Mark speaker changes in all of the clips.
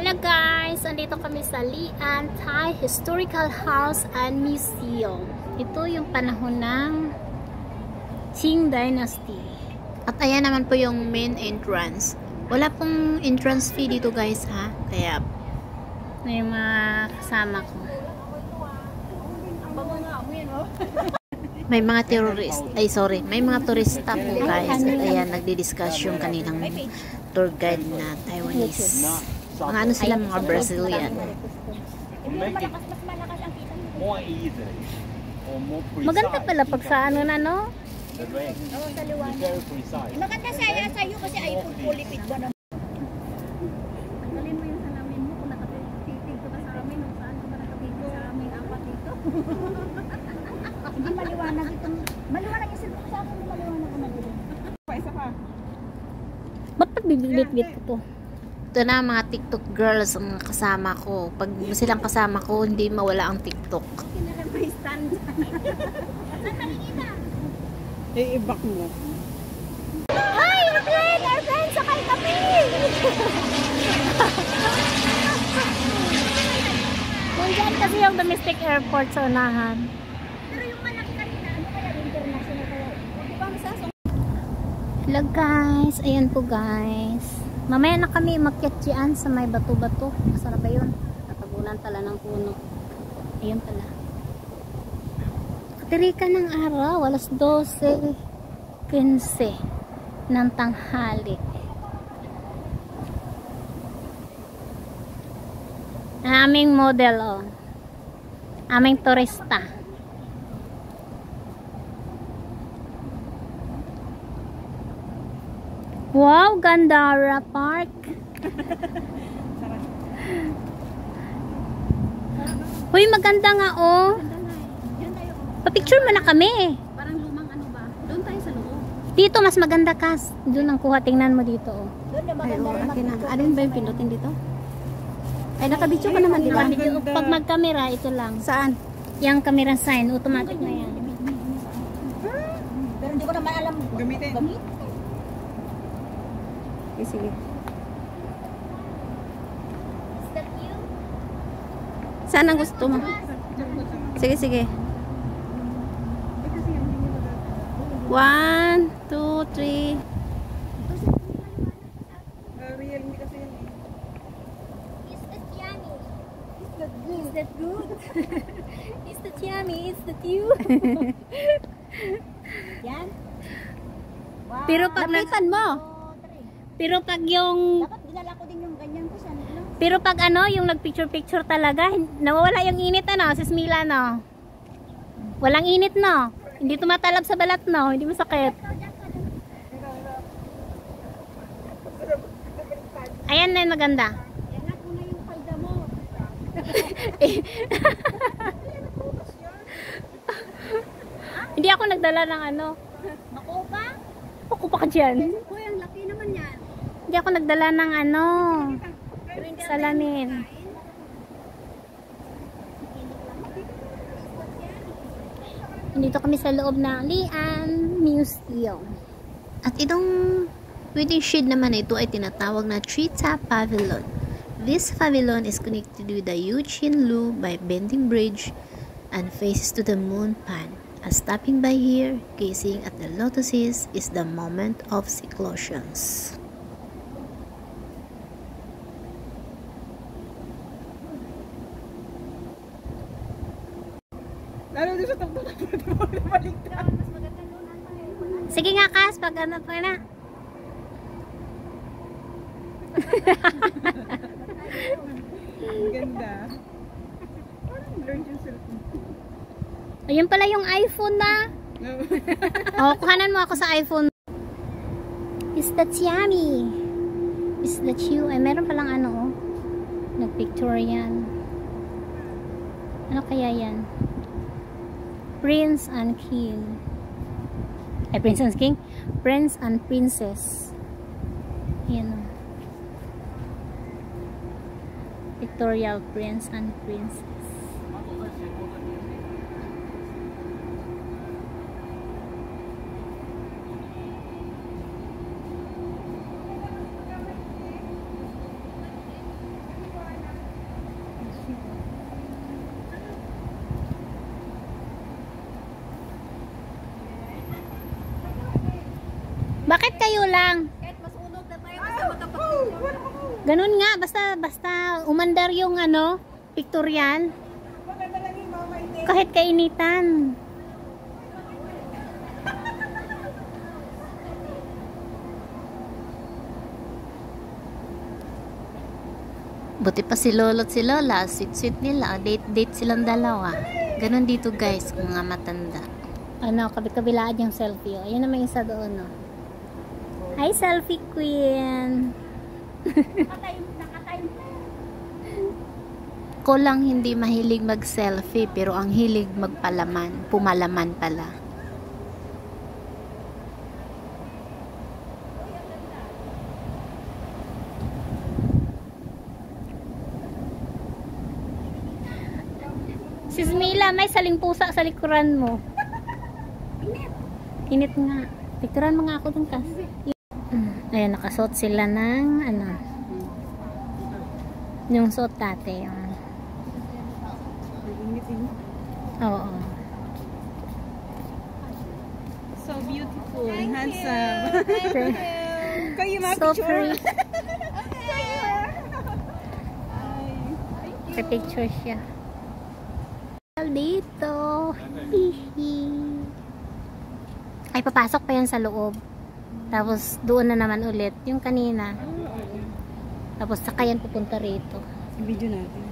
Speaker 1: na guys, andito kami sa Lian Thai Historical House and Museum. Ito yung panahon ng Qing Dynasty. At ayan naman po yung main entrance. Wala pong entrance fee dito guys ha. Kaya may mga kasama ko. May mga terrorist, may mga turista po guys. At ayan, nagdi-discuss yung kanilang tour guide na Taiwanese. Mga ano sila, mga Brazilian. Maganda pala pag sa ano na no?
Speaker 2: Sa liwanag. Maganda sa'yo kasi ay pulipid ba naman. Tanggalin mo yung salamin mo kung nakatitig ka sa amin kung saan ka ba nakatitig sa amin apat dito. Hindi maliwanag itong maliwanag yung silpok sa akin, maliwanag ko na dito. Isa pa.
Speaker 1: Ba't pagbibiglit-bit ko to? Ito na mga TikTok girls ang mga kasama ko. Pag silang kasama ko, hindi mawala ang TikTok.
Speaker 2: Kinalang may stand. Saan nakikita?
Speaker 3: I-back mo.
Speaker 1: Hi! We're playing our friends! Sakay kami! Nandyan kasi yung domestic airport sa unahan.
Speaker 2: Pero yung malaki kanina, ano kaya international kaya? Di ba masasong?
Speaker 1: Hello guys! Ayan po guys. Mamaya na kami umakyat dyan sa may bato-bato. Asa na ba yun? Natabunan pala ng puno. Ayun pala. Katirika ng araw. Alas 12:15 ng tanghali. Aming model oh. Aming turista. Wow, Gandara Park. Uy, maganda nga oh. Pa-picture mo na kami.
Speaker 2: Parang lumang ano ba? Doon tayo sa loob.
Speaker 1: Dito mas maganda kas. Doon ang kuha, tingnan mo dito oh.
Speaker 2: Doon na maganda.
Speaker 3: Akin na. Alin ba yung pinutin dito? Ay, nakabidyo ka naman, di ba?
Speaker 1: Pag mag-camera, ito lang.
Speaker 3: Saan?
Speaker 1: Yung camera sign, automatic na yan.
Speaker 2: Pero hindi ko naman alam.
Speaker 3: Gamitin. Okay, sige.
Speaker 2: Is that you?
Speaker 3: Saan ang gusto mo? Sige, sige. 1, 2, 3. Realme kasi yun eh.
Speaker 2: Is that yummy?
Speaker 1: Is that good? Is that yummy? Is that you?
Speaker 2: Yan? Wow.
Speaker 1: Pero pag
Speaker 3: Lapitan mo.
Speaker 1: Pero pag yung
Speaker 2: Dapat dinala ko din yung ganyan ko sa ano.
Speaker 1: pero pag ano, yung nagpicture-picture talaga, nawawala yung init ano, sis Mila no. Walang init no. Hindi tumatalab sa balat no, hindi masakit. Ayan na yung maganda.
Speaker 2: Yan na kuna yung palda mo.
Speaker 1: Hindi ako nagdala ng ano.
Speaker 2: Makopa?
Speaker 1: Ako pa ka dyan.
Speaker 2: Uy, ang laki naman yan.
Speaker 1: Hindi ako nagdala ng ano. Salamin. Dito kami sa loob ng Lian Museum. At itong waiting shed naman ito ay tinatawag na Treetop Pavilion. This pavilion is connected with the Yuchin Lu by bending bridge and faces to the moon pan. As stopping by here, gazing at the lotuses is the moment of seclusions.
Speaker 3: Lalo doon sa tuktok na baligtad.
Speaker 1: Sige nga Kas, pag ano pa na.
Speaker 3: Ang ganda. Parang blurred yung cellphone.
Speaker 1: Ayun pala yung iPhone na. Oh, kuhanan mo ako sa iPhone. Is that yummy? Is that you? Ay, meron palang ano oh. Nag-picture yan. Ano kaya yan? Prince and King. Ay, Prince and King? Prince and Princess. Yan oh. Pictorial Prince and Princess. Bakit kayo lang?
Speaker 2: Kahit masunog na tayo, basta makapag-picture.
Speaker 1: Ganun nga, basta umandar yung ano, pictorial. Kahit kainitan. Buti pa si Lolo at si Lola, sweet nila, date silang dalawa. Ganun dito guys, mga matanda. Ano, kabilaan yung selfie. Oh. Ayun naman isa doon, no. Hi, selfie queen. Ko lang hindi mahilig mag-selfie, pero ang hilig magpalaman, pumalaman pala. Sis Mila, may saling pusa sa likuran mo. Init nga. Picturean mo nga ako dun kasi. Ayan, nakasuot sila ng ano. Yung suot dati. Oo.
Speaker 3: So beautiful, handsome. Kayo
Speaker 1: So pretty. Picture siya. Dito. Ay, papasok pa yan sa loob. Tapos, doon na naman ulit. Yung kanina. Tapos, saka yan pupunta rito.
Speaker 3: Video natin.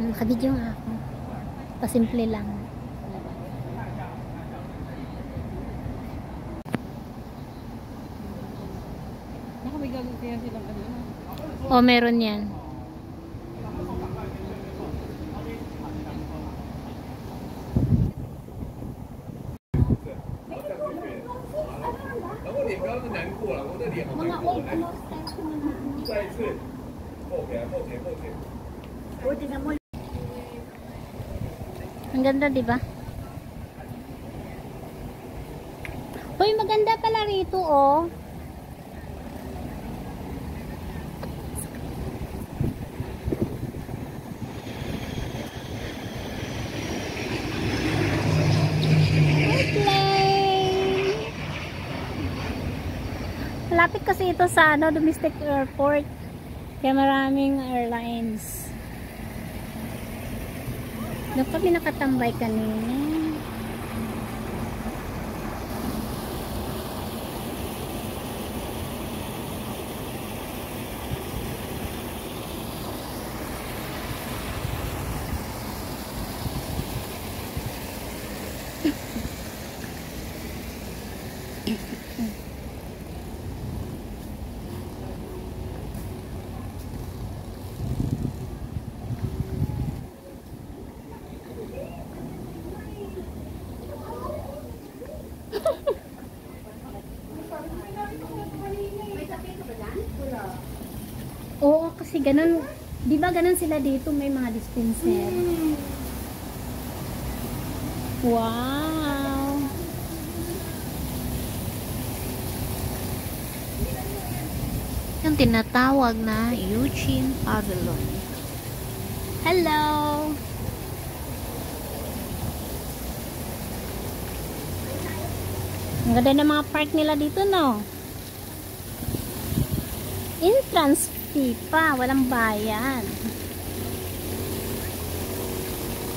Speaker 1: Nakabidyo nga ako. Pasimple lang.
Speaker 3: Baka may gagawin kaya silang ano.
Speaker 1: O, meron yan.
Speaker 2: Mga old ano,
Speaker 1: Ang ganda, di ba? Uy, maganda pala rito, oh. Malapit kasi ito sa ano, domestic airport. Kaya maraming airlines. Doon kami nakatambay kanina. Oo, kasi ganun, di ba ganun sila dito, may mga dispenser. Wow! Yung tinatawag na Eugene Pavilion. Hello! Ang ganda ng mga park nila dito, no? Entrance fee pa, walang bayan.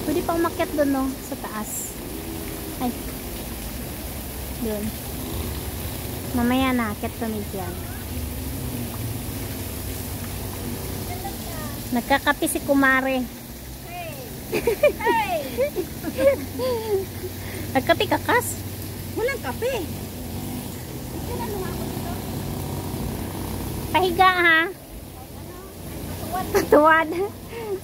Speaker 1: Pwede pa umakyat doon, no? Sa taas. Ay. Doon. Mamaya na, akyat kami dyan. Nagkakape si Kumare.
Speaker 2: Hey!
Speaker 1: Nagkape kakas?
Speaker 2: Walang kape.
Speaker 1: Pahiga, ha? Tuwad.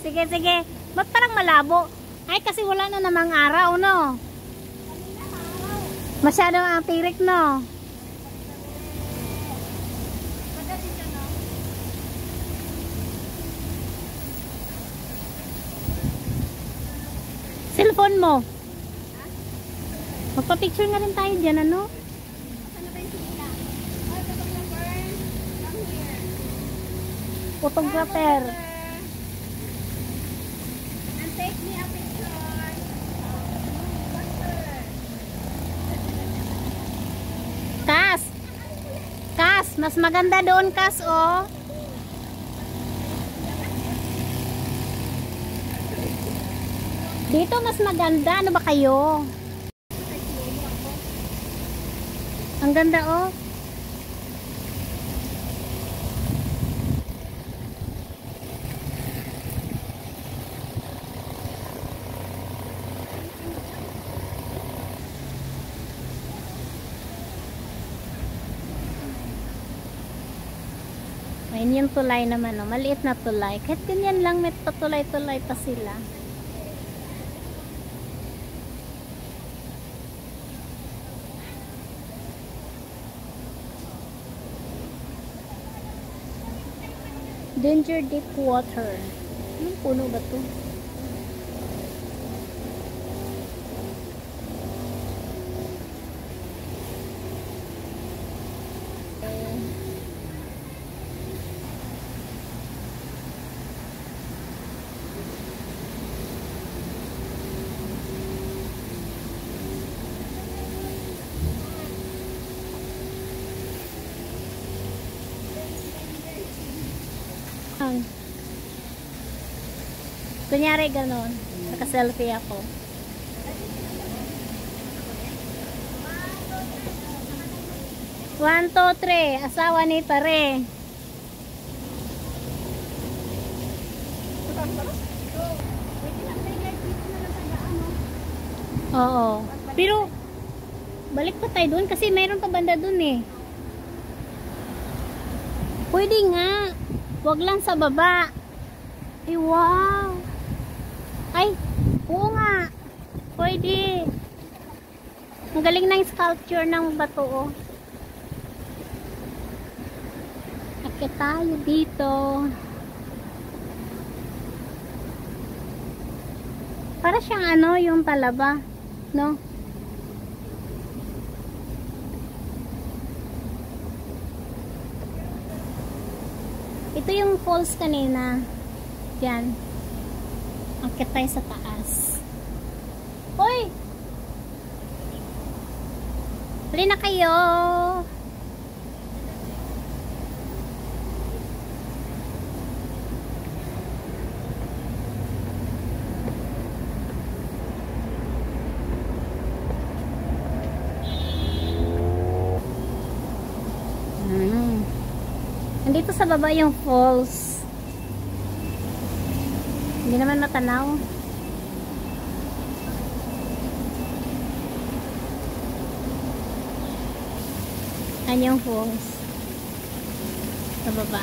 Speaker 1: Sige, sige. Ba't parang malabo? Ay, kasi wala na namang araw, no? Masyado ang tirik, no? Cellphone mo. Magpa-picture nga rin tayo dyan, ano? Photographer.
Speaker 2: And take me a picture.
Speaker 1: Kas! Mas maganda doon, Kas, oh. Dito mas maganda. Ano ba kayo? Ang ganda, oh. Ayun yung tulay naman, oh. Maliit na tulay. Kahit ganyan lang, may patulay-tulay pa sila. Danger deep water. Anong puno ba to? Kunyari ganon, naka-selfie ako. One, two, three. Asawa ni pare. Oo. Pero balik pa tayo dun kasi mayroon pa banda dun eh. Pwede nga. Wag lang sa baba. Ay, wow. Ay, oo nga. Pwede. Ang galing ng sculpture ng bato, oh. Akit tayo dito. Para siyang ano, yung talaba, no? Ito yung falls kanina. Yan. Akit tayo sa taas. Hoy! Huli na kayo! Nandito sa baba yung falls. Hindi naman matanaw. Ayan yung falls. Sa baba.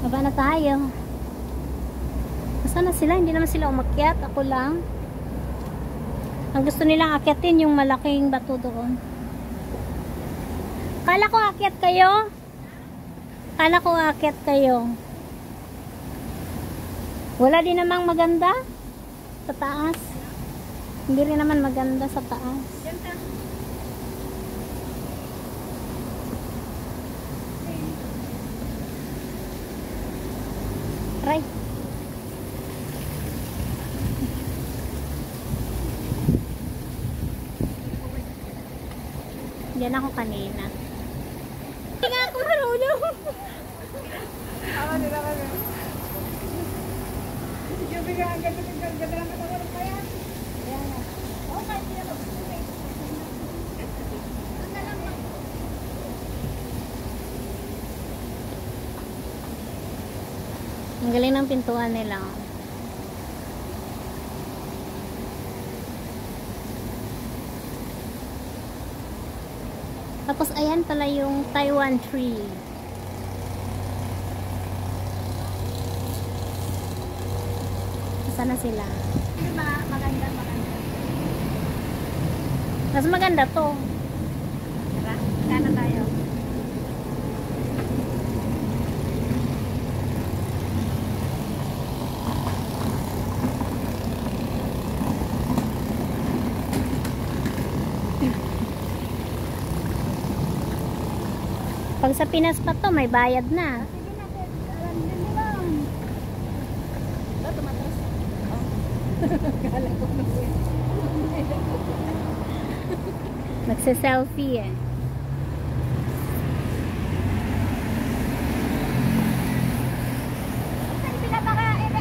Speaker 1: Baba na tayo. Nasaan na sila? Hindi naman sila umakyat. Ako lang. Ang gusto nilang akyatin yung malaking bato doon. Kala ko akyat kayo. Kala ko akyat kayo. Wala din namang maganda sa taas. Hindi rin naman maganda sa taas. Try. Diyan ako kanina. Hindi nga ako marunong.
Speaker 2: Ako nila kami. Yung bigyan ang ganda lang katawag pa yan. Ayan na. Okay, hindi ako.
Speaker 1: Ang galing ng pintuan nila. Tapos ayan pala yung Taiwan tree. Sana sila.
Speaker 2: Maganda.
Speaker 1: Mas maganda to.
Speaker 2: Tara, sana tayo.
Speaker 1: Pag sa Pinas pa to, may bayad na.
Speaker 2: Sige na, alam din nila.
Speaker 1: Nagse-selfie eh.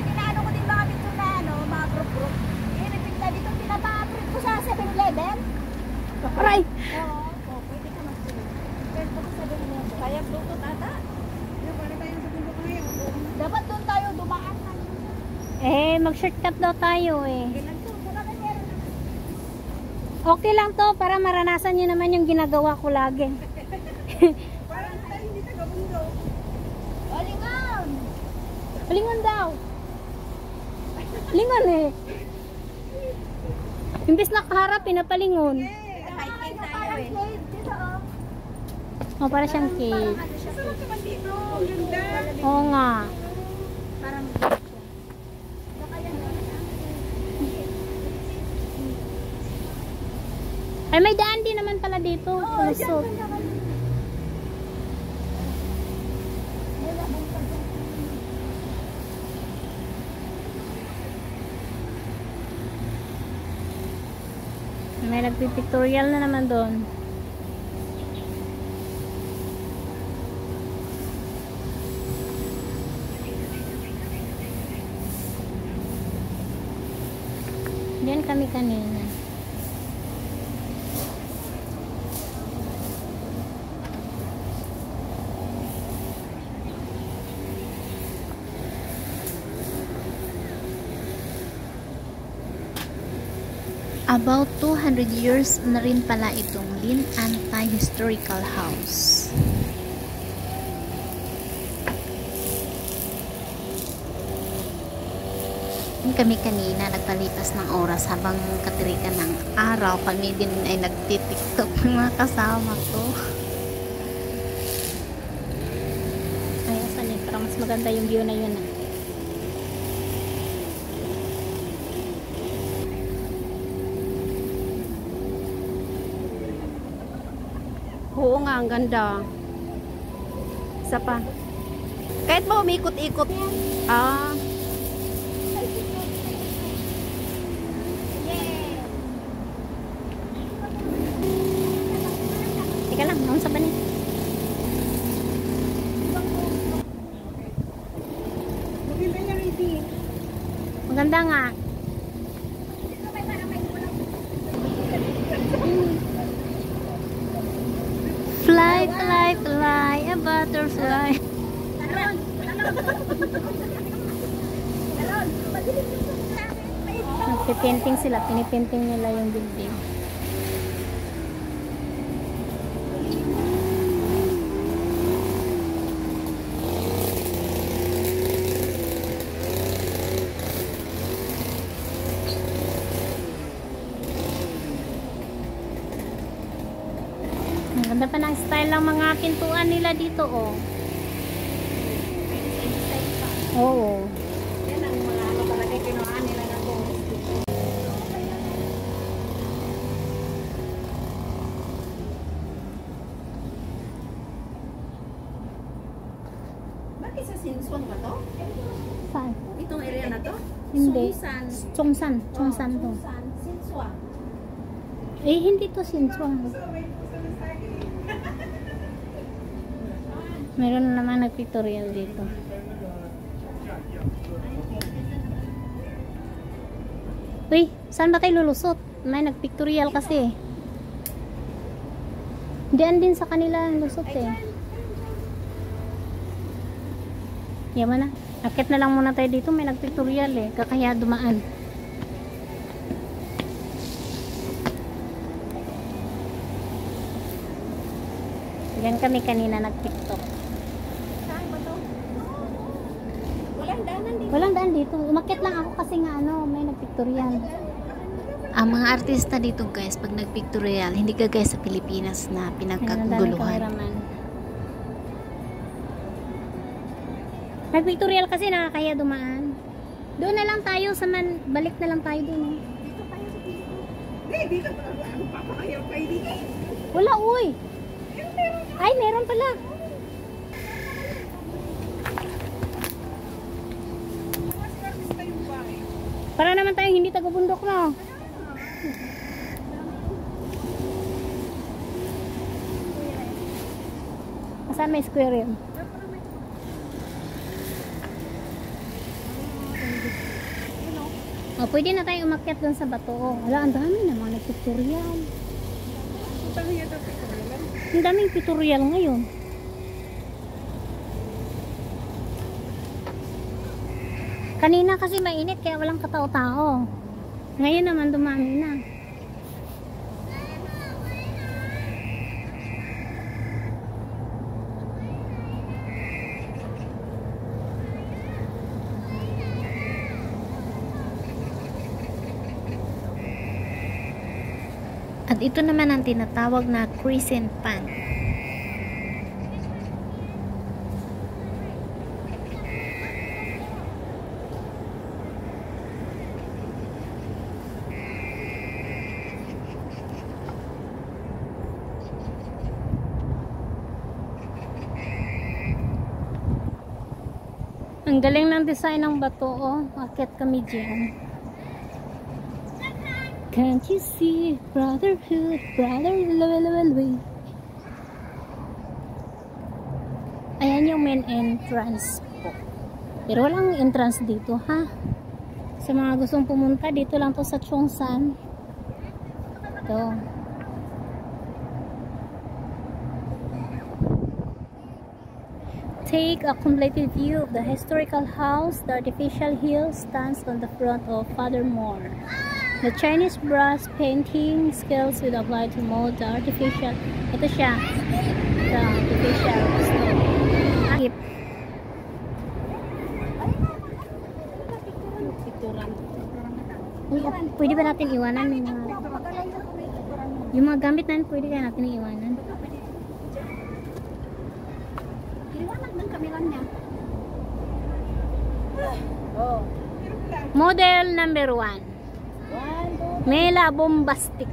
Speaker 2: Inaano ko din mga dito na mga group. Pinipinta dito, pinapa-print ko sa 7-Eleven.
Speaker 1: Aray!
Speaker 2: Oo, pwede ka mag-print. Pwede ko sa 7-Eleven. Kaya Bluetooth ata. Dapat doon tayo dumaan na.
Speaker 1: Mag-shortcut daw tayo eh. Okay lang to, para maranasan nyo naman yung ginagawa ko lagi.
Speaker 2: Parang tayo hindi taga-bundo. Lingon!
Speaker 1: Lingon daw. Lingon eh. Imbis na kaharap, pinapalingon.
Speaker 2: Hiking tayo eh.
Speaker 1: Oh, para siyang cave.
Speaker 2: Sarap naman dito. Ganda.
Speaker 1: Oo nga.
Speaker 2: Parang
Speaker 1: Ay, may daan din naman pala dito. Lusot. May nagpipictorial na naman doon. Diyan kami kanina. About 200 years na rin pala itong Lin Anti-Historical House. Kami kanina nagpalipas ng oras habang katirikan ng araw. Kami din ay nagtitiktok ng mga kasama ko. Ay, asan eh? Parang mas maganda yung view na yun ah.
Speaker 3: Oo nga, ang ganda. Isa pa. Kahit ba umikot-ikot. Ah.
Speaker 1: Teka lang, naon sa ba niya? Maganda nga. Fly, fly, fly, a butterfly. Nagpipainting sila, pinipainting nila yung building. Ang ganda pa ng style ng mga pintuan nila dito, oh. Oo.
Speaker 2: yan ang mga ano talaga kinuhaan nila ng bonus. Bakit sa Sinswan ba to?
Speaker 1: Saan?
Speaker 2: Itong area na to?
Speaker 1: Hindi.
Speaker 2: Sungsan.
Speaker 1: Chongsan. Chongsan to.
Speaker 2: Sungsan. Sinswan.
Speaker 1: Eh, hindi to Sinswan. Meron na naman nag-tutorial dito. Uy, saan ba kayo lulusot? May nag-pictorial kasi. Diyan din sa kanila ang lusot eh. Yaman na. Akit na lang muna tayo dito. May nag-pictorial eh. Kakaya dumaan. Diyan kami kanina nag-tiktok.
Speaker 2: Saan ba to? Walang daanan dito.
Speaker 1: Walang daan dito. Umakyat lang ako kasi nga ano, may nag-pictorial. Ang mga artista dito guys, pag nag-pictorial, hindi kagaya sa Pilipinas na pinagkaguluhan. Nag-pictorial kasi nakakaya dumaan. Doon na lang tayo sa balik na lang tayo doon. Eh.
Speaker 2: Dito tayo sa dito. Hindi, dito pa. Ano papakayaw kayo dito?
Speaker 1: Wala, uy! Ay, meron pala. Para naman tayong hindi taga-bundok, no? Saan may aquarium? Oh, pwede na tayong umakyat dun sa bato. Oh. Wala, ang dami naman nag-tutorial. Ang daming tutorial ngayon. Kanina kasi mainit kaya walang katao-tao. Ngayon naman dumami na.
Speaker 3: At ito naman ang tinatawag na crescent pan.
Speaker 1: Ang galing ng design ng bato, oh. Akit kami dyan. Can't you see brotherhood, brotherhood? Ayan yung main entrance po. Pero walang entrance dito, ha? Sa mga gustong pumunta, dito lang to sa Cheongsam. Ito. Take a completed view of the historical house. The artificial hill stands on the front of Furthermore. The Chinese brass painting skills will apply to mold the artificial. Ito siya. The artificial stone. Pwede ba natin iwanan yung mga gamit natin? Pwede kaya natin iwanan?
Speaker 2: Iliwanag ng kamera niya.
Speaker 1: Model number 1. Mela Bombastic.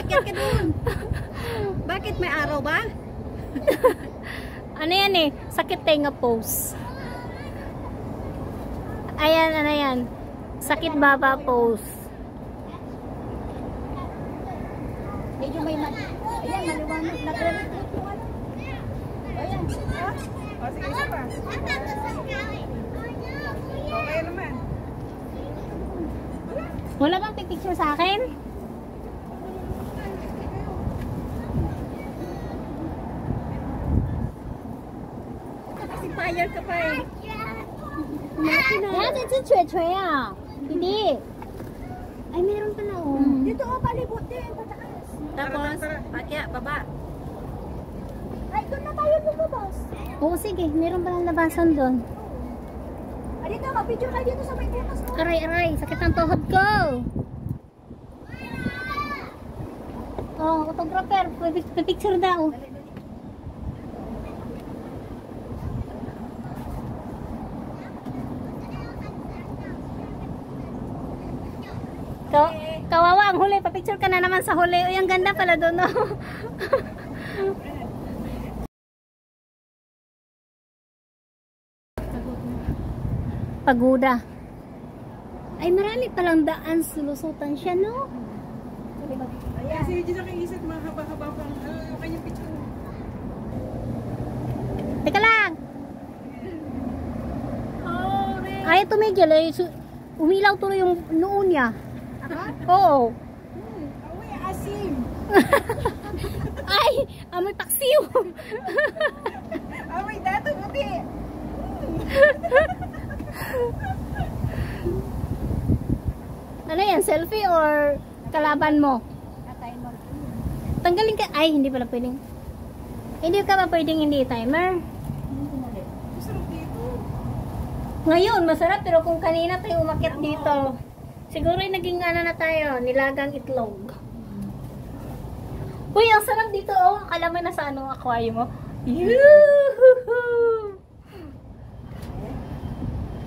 Speaker 2: Akyat ka dun. Bakit may araw ba?
Speaker 1: Ano yan eh? Sakit tenga pose. Ayan, ano yan? Sakit baba pose.
Speaker 2: Medyo may ayan, maliwanag. Nagre-reflect yung ano. Ayan. O, sige, isa pa. Okay naman.
Speaker 1: Wala bang picture sa akin?
Speaker 2: Kasi fire ka pa eh.
Speaker 1: Yan, ito chwe-chwe ah. Hindi. Ay, meron pala oh.
Speaker 2: Dito o, palibot din. Patakas.
Speaker 3: Tapos, pakya, baba.
Speaker 2: Ay, doon na tayo lumabas.
Speaker 1: Oo, sige. Meron palang labasan doon.
Speaker 2: Ay, dito, mag-picture kayo dito sa may bukas.
Speaker 1: Aray, aray. Sakit ang tuhod ko. Oh, photographer. Pipicture daw. Kawawa ang huli. Papicture ka na naman sa huli. Uy, ang ganda pala doon, no? Pagoda. Ay, marami palang daan. Sulusutan siya, no?
Speaker 2: Ayan. Kasi dito kay Isat, mahaba-haba pang kanyang picture.
Speaker 1: Teka lang! Ay, tumigil eh. Umilaw tuloy yung noon niya. Oo.
Speaker 2: Awi, asim.
Speaker 1: Ay, amoy paksiw.
Speaker 2: Awi, dato buti.
Speaker 1: Ano yan? Selfie or kalaban mo? Tanggalin ka. Ay, hindi pala pwedeng. Hindi ka ba pwedeng hindi timer?
Speaker 2: Masarap dito.
Speaker 1: Ngayon, masarap. Pero kung kanina tayo umakyat dito, siguro yung naging ano na tayo, nilagang itlog. Uy, ang sarap dito. Oh, akala mo nasa anong aquarium mo. Yuhuhu!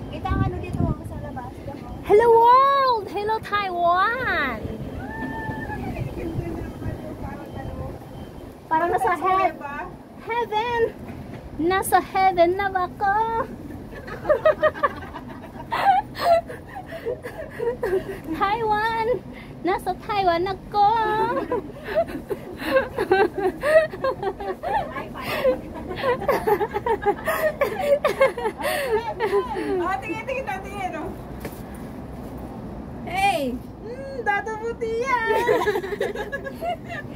Speaker 2: Kita ang ano dito ako sa labas.
Speaker 1: Hello world! Hello Taiwan! Parang nasa heaven! Nasa heaven na ba ako? Taiwan! Nasa Taiwan ako!
Speaker 2: Tingin. Hey! Dato puti yan!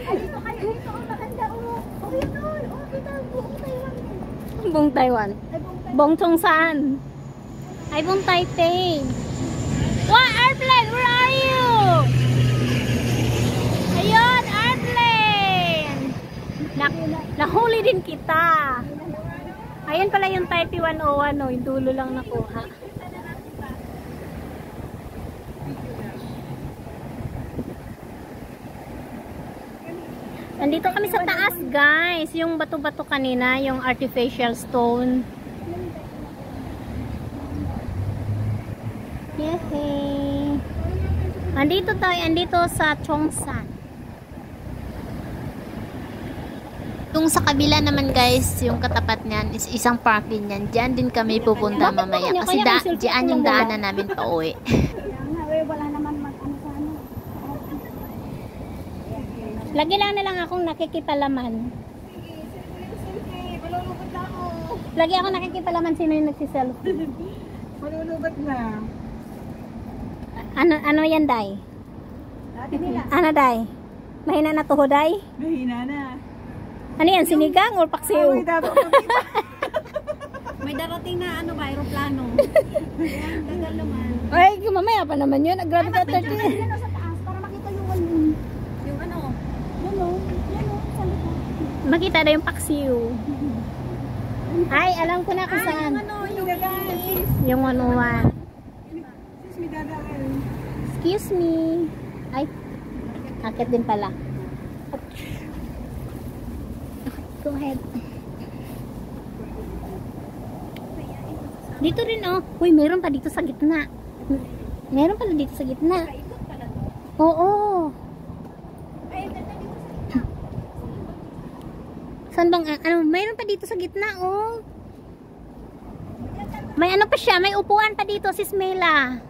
Speaker 2: Ay, dito kayo. Dito ang maganda. Oh, yun. Oh, kita. Buong Taiwan.
Speaker 1: Buong Taiwan.
Speaker 2: Ay, buong Taiwan.
Speaker 1: Bong Chongsan. Ay, Buong Taipei. What? Airplane! Where are you? Ayun, airplane! Nahuli din kita. Ayun pala yung Taipei 101, oh. Yung dulo lang nakuha. Nandito kami sa taas, guys. Yung bato-bato kanina, yung artificial stone. Yehey! Andito tayo, andito sa Chongsan. Yung sa kabila naman, guys, yung katapat niyan is isang parking niyan. Diyan din kami pupunta mamaya. Kasi diyan yung daanan namin pa uwi.
Speaker 2: Wala naman mag-ano sa ano.
Speaker 1: Lagi lang na lang akong nakikipalaman.
Speaker 2: Malulubot na ako.
Speaker 1: Lagi ako nakikipalaman sino yung nagsiselfie.
Speaker 2: Malulubot na.
Speaker 1: Ano yan, Day?
Speaker 2: Dati nila.
Speaker 1: Ano, Day? Mahina na tuhod, Day?
Speaker 2: Mahina na.
Speaker 1: Ano yan, sinigang or paksiw?
Speaker 3: May darating na ano ba, aeroplano. Ayan, tagal naman.
Speaker 1: Ay, mamaya pa naman yun. Grabe ka, 30.
Speaker 2: Sa taas para makita yung
Speaker 3: Yung ano?
Speaker 2: Yan o, sa likod.
Speaker 1: Makita na yung paksiw. Ay, alam ko na kung saan.
Speaker 2: Yung guys.
Speaker 1: Yung 101.
Speaker 2: Sis, may dadaan.
Speaker 1: Excuse me. Ay, akit din pala. Go ahead. Dito rin, oh. Uy, meron pa dito sa gitna. Meron pala dito sa gitna. Oo. Saan bang, ano, meron pa dito sa gitna, oh. May ano pa siya, may upuan pa dito, Sis Mela.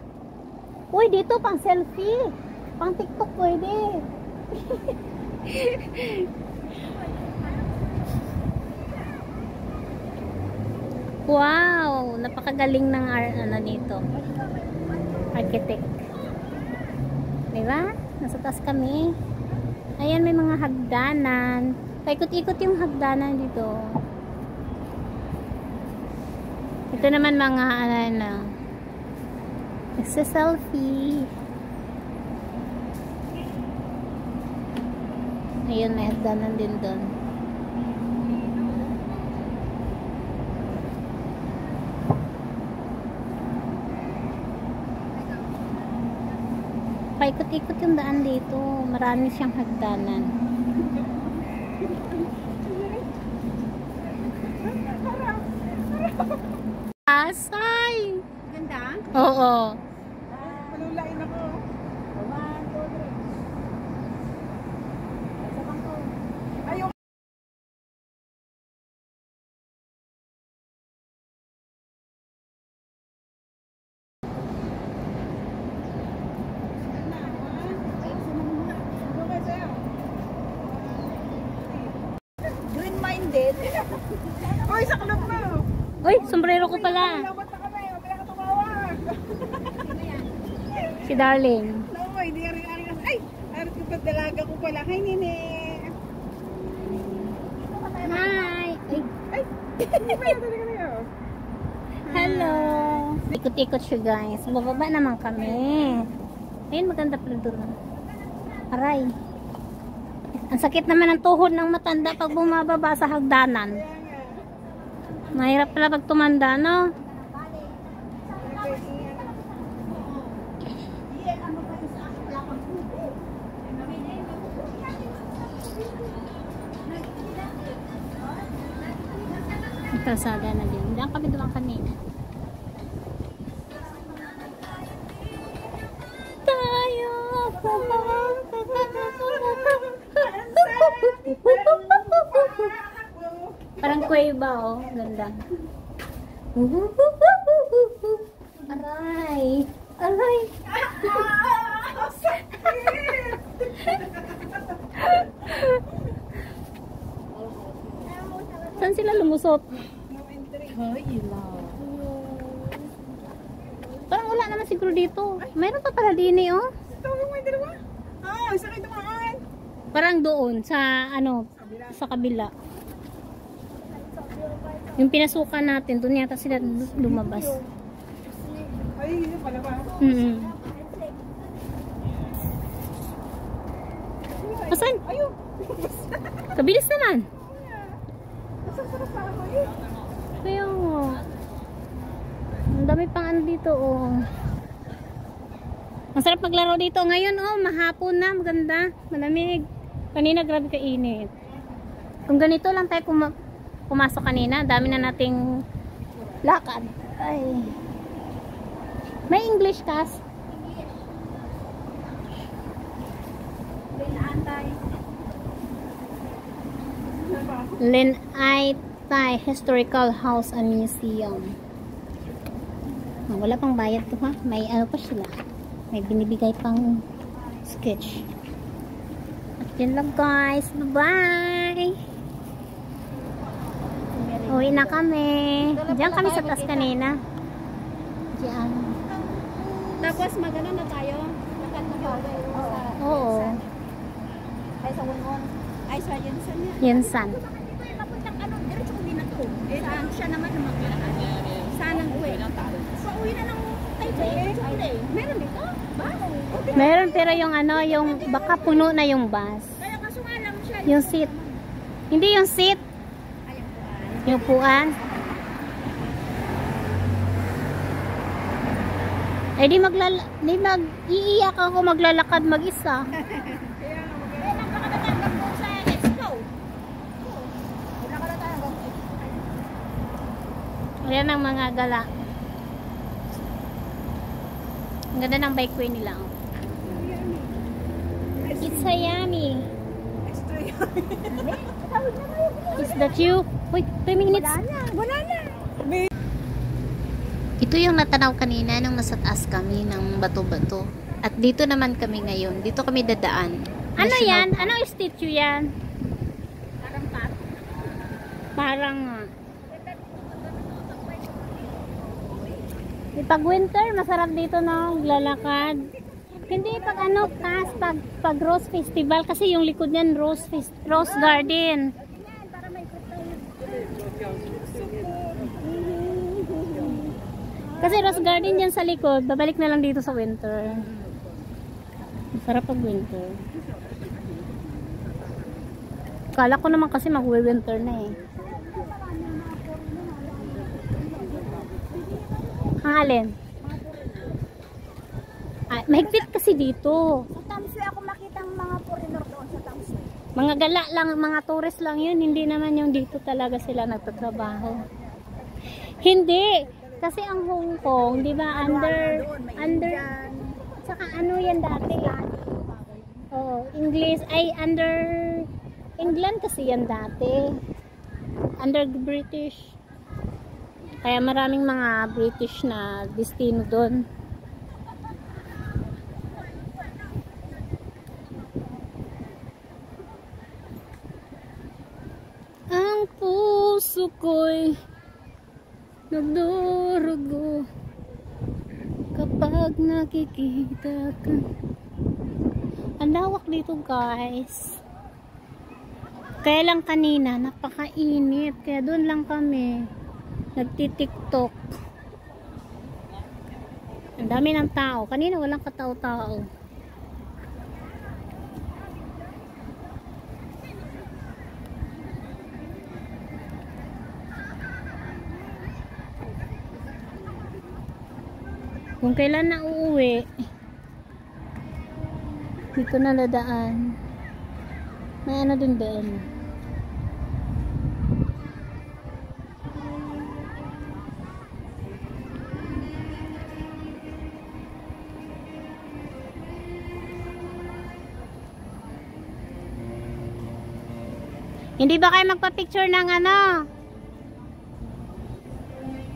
Speaker 1: Uy, dito, pang selfie. Pang TikTok pwede. Wow, napakagaling ng ano nito. Architect. Diba? Nasa taas kami. Ayan, may mga hagdanan. Paikot-ikot yung hagdanan dito. Ito naman mga ano, nagsa-selfie. Ayun, may hagdanan din doon. Paikot-ikot yung daan dito. Marami siyang hagdanan. Asay!
Speaker 3: Ganda?
Speaker 1: Oo.
Speaker 2: Malulain ako. 1, 2, 3. Ayun. Green-minded. Uy, sa club na.
Speaker 1: Uy, sombrero ko pala.
Speaker 2: Salamat na kami. Huwag ka tumawag.
Speaker 1: Si Darling.
Speaker 2: No, hindi ka rin. Ay, arat ko pa dalaga ko pala. Hi, Nene.
Speaker 1: Hi! Ay,
Speaker 2: Ay, hindi pa yun talaga na yun.
Speaker 1: hello! Ikot-ikot siya, guys. Bababa naman kami. Ayun, maganda pala doon. Aray. Ang sakit naman ng tuhod ng matanda pag bumababa sa hagdanan. Mahirap pala pag tumanda, no? Ang kalsada na din. Diyan kami dumaan kanina. Tayo! Parang kuweba, oh. Ganda. palusot. Parang wala naman siguro dito. Mayroon pa pala din eh, oh.
Speaker 2: Sakay dumaan.
Speaker 1: Parang doon sa ano, sa kabila. Yung pinasukan natin, doon yata sila lumabas.
Speaker 2: Ay, hindi pala ba?
Speaker 1: Asan?
Speaker 2: Ayun.
Speaker 1: Kabilis naman.
Speaker 2: Masasarap pa ako eh.
Speaker 1: Kaya nga. Ang dami pang ano dito, oh. Ang sarap maglaro dito. Ngayon, oh, mahapon na. Maganda. Malamig. Kanina, grabe kainit. Kung ganito lang tayo pumasok kanina, dami na nating lakad. Ay. May English class? Linaytay Historical House and Museum. Oh, wala pang bayad to ha. May ano pa sila. May binibigay pang sketch. At yun lang guys. Bye-bye! Uwi na kami. Diyan kami sa taas kanina. Diyan.
Speaker 3: Tapos magano na tayo? Lakad na ba?
Speaker 1: Oo.
Speaker 3: Ay sa Won. Ay sa Yensan yan.
Speaker 1: Yensan.
Speaker 2: Papuntang ano, diretso uwi na to. Eh, siya naman na maglakad. Saan ang uwi? Pauwi na ng Taipei. Meron dito? Ba?
Speaker 1: Meron pero yung ano, yung baka puno na yung bus.
Speaker 2: Kaya kaso nga lang siya.
Speaker 1: Yung seat. Hindi yung seat. Yung upuan. Eh di mag-iiyak ako maglalakad mag-isa.
Speaker 2: Eh, napakatagandang po sa Expo. Wala ka na tayo hanggang
Speaker 1: Ayan ang mga gala. Ang ganda ng bikeway nila. Oh. It's a yummy. Is that you? Wait, 2 minutes.
Speaker 2: Wala na.
Speaker 1: Ito yung natanaw kanina nung nasa taas kami ng bato-bato. At dito naman kami ngayon. Dito kami dadaan. Ano yan? Anong statue yan?
Speaker 2: Parang pat.
Speaker 1: Parang pag winter, masarap dito na lalakad. Hindi pag ano, pag Rose Festival kasi yung likod niyan Rose Garden. Kasi Rose Garden yan sa likod, babalik na lang dito sa winter. Masarap pag winter. Kala ko naman kasi mag-winter na eh. Ang alin? Ah, mahigpit kasi dito.
Speaker 2: Sa Tamsi ako makita ang mga foreigner doon sa Tamsi.
Speaker 1: Mga gala lang, mga tourist lang yun. Hindi naman yung dito talaga sila nagtatrabaho. Hindi. Kasi ang Hong Kong, di ba, under, saka ano yan dati? Oh, English, ay under, England kasi yan dati. Under British. Kaya maraming mga British na destino doon. Ang puso ko'y nagdurugo kapag nakikita ka. Ang lawak dito guys. Kaya lang kanina napakainit. Kaya doon lang kami nagti-tiktok. Ang dami ng tao. Kanina walang katao-tao. Kung kailan na uuwi, dito na dadaan. May ano dun doon. Hindi ba kayo magpa-picture ng ano?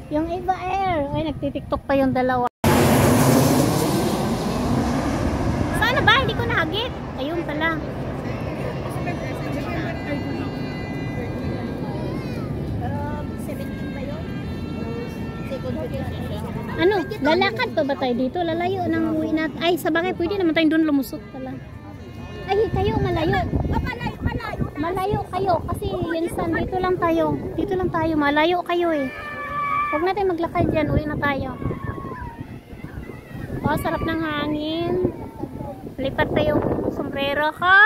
Speaker 1: Yung Eva Air. Ay, nagtitiktok pa yung dalawa. Sana ba? Hindi ko nahagit. Ayun pala. Lalakad pa ba tayo dito? Lalayo nang uwi natin. Ay, sa bagay, pwede naman tayo doon lumusot pala. Ay, kayo malayo. Malayo kayo kasi minsan dito lang tayo. Dito lang tayo. Malayo kayo eh. Huwag natin maglakad dyan. Uwi na tayo. Oh, sarap ng hangin. Lipat tayo sombrero ko.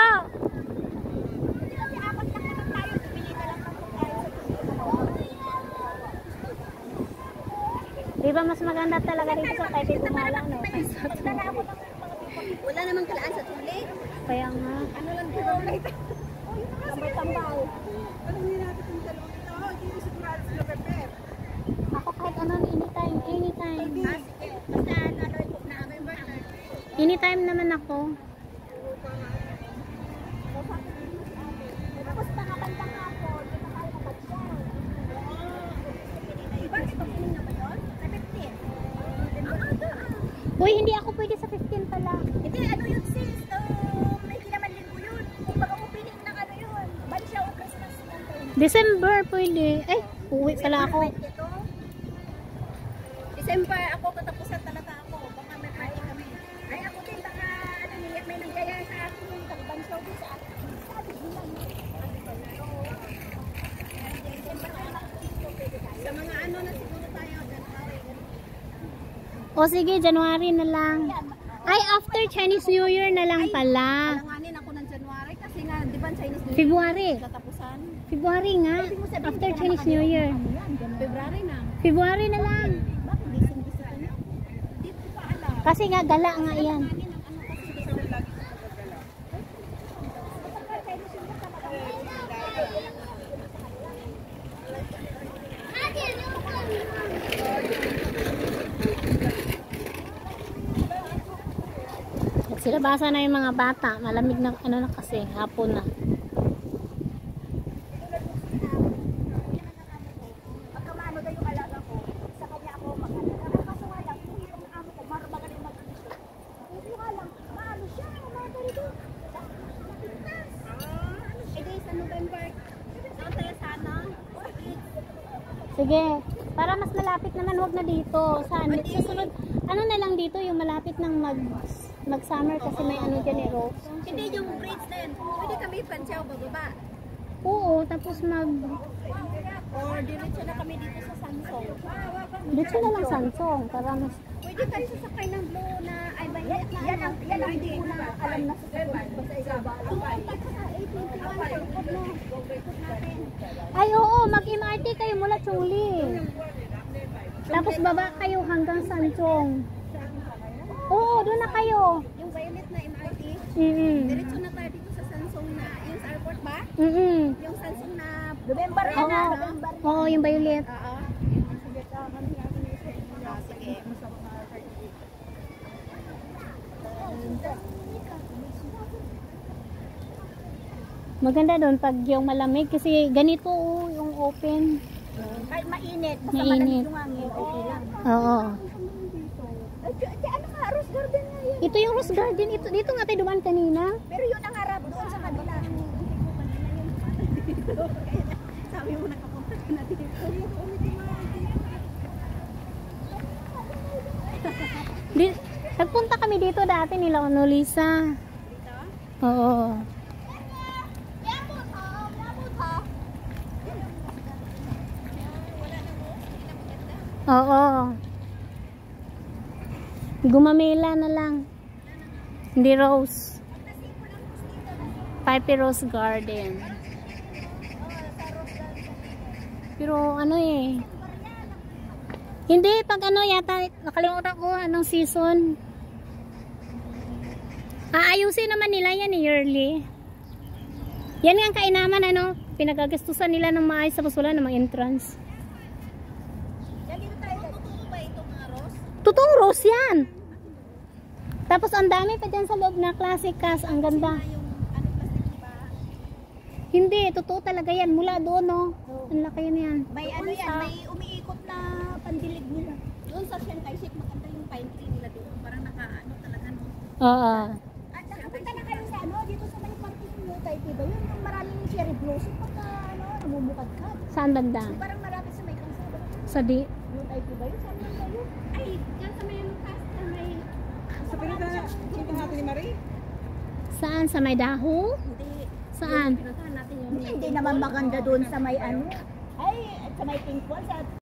Speaker 1: Diba mas maganda talaga dito sa Taipei Bungala, no?
Speaker 2: Wala namang kalaan sa tuli.
Speaker 1: Kaya nga.
Speaker 2: Ano lang dito? Tambay-tambay.
Speaker 1: Ako kahit ano, anytime, anytime.
Speaker 2: Basta nanoy ko na agad ba?
Speaker 1: Anytime naman ako.
Speaker 2: Tapos pangabantang ako, dito tayo mabagsyan. Bakit ang na ba yun? Sa 15?
Speaker 1: Uy, hindi ako pwede sa 15 pala.
Speaker 2: Hindi, ano yun sis? May kinaman linggo yun. Kung baka upiling ng ano yun. Bansya o Christmas.
Speaker 1: December pwede. Ay, uwi pala ako.
Speaker 2: December ako, katapusan talaga ako. Baka may kaya kami. Ay ako din, baka ano, may nangyaya sa akin yung tagbansya din sa akin. Sabi lang. Sa mga ano na siguro tayo, January.
Speaker 1: O sige, January na lang. Ay, after Chinese New Year na lang pala.
Speaker 2: Alanganin ako ng January kasi nga, di ba Chinese New Year?
Speaker 1: February.
Speaker 2: Katapusan.
Speaker 1: February nga. After Chinese New Year.
Speaker 2: February na.
Speaker 1: February na lang.
Speaker 2: Bakit gising-gising ka na? Hindi ko pa alam.
Speaker 1: Kasi nga, gala nga yan. Silabasa na yung mga bata. Malamig na ano na kasi. Hapon na.
Speaker 2: Pagkamano daw yung alaga ko, sa kanya ako mag-alaga. Kaso nga lang, kung yung amo ko, marabag rin mag-alaga. Hindi nga lang, maano siya, umaga rin doon. Pintas! Eh di, sa November, doon tayo sana.
Speaker 1: Sige. Para mas malapit naman, wag na dito. Saan? Susunod. Ano na lang dito, yung malapit ng mag-summer kasi may ano dyan eh, Rose.
Speaker 2: Hindi yung braids din. Pwede kami pansyaw bababa.
Speaker 1: Oo, tapos
Speaker 2: Or diretso na kami dito sa Samsung.
Speaker 1: dito na lang Samsung. Para mas...
Speaker 2: Pwede tayo sasakay ng blue na, ay ba, yan ang blue na alam na sa susunod ba sa isa ba? Sa 821 sa likod mo. Natin.
Speaker 1: Ay, oo, mag-MRT kayo mula Chuli. Tapos baba kayo hanggang Samsung. Oo, doon na kayo.
Speaker 2: Yung violet na MRT, diretso na tayo dito sa Samsung na, yung sa airport ba? Yung Samsung na November
Speaker 1: Oo,
Speaker 2: na.
Speaker 1: oo, yung violet.
Speaker 2: Oo. Sige.
Speaker 1: Maganda doon pag yung malamig kasi ganito oh, yung open.
Speaker 2: Kahit mainit, basta
Speaker 1: Mainit.
Speaker 2: malamig yung hangin, okay lang.
Speaker 1: Oo.
Speaker 2: Ano nga, Rose Garden nga yun.
Speaker 1: Ito yung Rose Garden. Ito, dito nga tayo dumaan kanina.
Speaker 2: Pero yun ang harap doon sa kabila. Sabi mo nakapunta ka na dito.
Speaker 1: Nagpunta kami dito dati nila Onolisa.
Speaker 2: Dito?
Speaker 1: Oo. Oo. Gumamela na lang. Hindi rose. Pipe Rose Garden. Pero ano eh. Hindi, pag ano yata, nakalimutan ko anong season. Aayusin naman nila yan yearly. Yan nga ang kainaman ano, pinagagastusan nila ng maayos tapos wala namang entrance.
Speaker 2: Yan dito tayo. Totoo ba ito mga Rose?
Speaker 1: Totoong rose yan. Tapos ang dami pa dyan sa loob na classic cast. Ang ganda.
Speaker 2: Yung ano plastic ba?
Speaker 1: Hindi, totoo talaga yan. Mula doon no. Ang laki yan.
Speaker 2: May ano yan, may umiikot na pandilig nila. Doon sa Shanghai Ship, maganda yung pine tree nila doon. Parang naka-ano talaga no.
Speaker 1: Oo.
Speaker 2: At nakapunta na kayo sa ano, dito sa may parking nyo, Taipei ba? Yun yung maraming cherry blossom pagka ano, namumukad ka.
Speaker 1: Saan banda?
Speaker 2: Parang malapit sa may kalsada.
Speaker 1: Sa di.
Speaker 2: Yung IP ba yun? Saan ba yun? Ay, yan sa may cast na may...
Speaker 4: Sa pinuntahan natin ni Marie?
Speaker 1: Saan? Sa may daho?
Speaker 2: Hindi.
Speaker 1: Saan?
Speaker 2: Hindi naman maganda doon sa may ano. Ay, sa may pink wall.